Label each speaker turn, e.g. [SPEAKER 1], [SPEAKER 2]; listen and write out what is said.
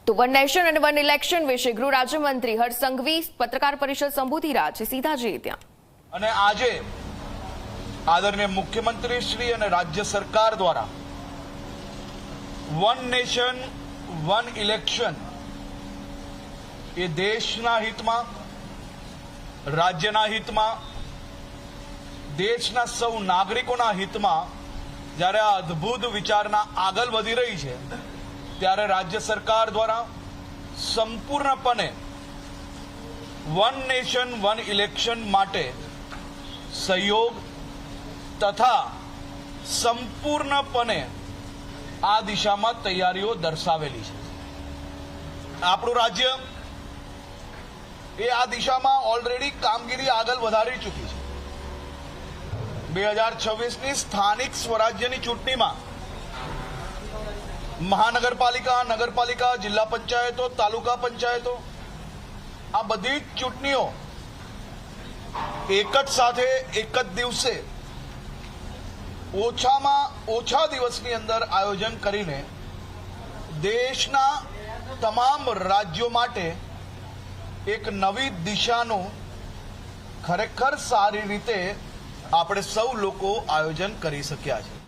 [SPEAKER 1] તો one nation અને one election વિશે ગૃહ રાજ્યમંત્રી હર્ષ સંઘવી પત્રકાર પરિષદ સંબોધી રહ્યા છે। સીધા જઈએ ત્યાં।
[SPEAKER 2] અને આજે આદરણીય મુખ્યમંત્રી શ્રી અને રાજ્ય સરકાર દ્વારા વન નેશન વન ઇલેક્શન એ દેશના હિતમાં, રાજ્યના હિતમાં, દેશના સૌ નાગરિકોના હિતમાં જ્યારે આ અદ્ભુત વિચારના આગળ વધી રહી છે ત્યારે રાજ્ય સરકાર દ્વારા સંપૂર્ણપણે વન નેશન વન ઇલેક્શન માટે સહયોગ તથા સંપૂર્ણપણે આ દિશામાં તૈયારીઓ દર્શાવેલી છે। આપણું રાજ્ય એ આ દિશામાં ઓલરેડી કામગીરી આગળ વધારી ચૂકી છે। 2026ની સ્થાનિક સ્વરાજ્યની ચૂંટણીમાં મહાનગરપાલિકા, નગરપાલિકા, જિલ્લા પંચાયતો, તાલુકા પંચાયતો આ બધી જ ચૂંટણીઓ એક જ સાથે એક જ દિવસે ઓછામાં ઓછા દિવસની અંદર આયોજન કરીને દેશના તમામ રાજ્યો માટે એક નવી દિશાનું ખરેખર સારી રીતે આપણે સૌ લોકો આયોજન કરી શક્યા છે।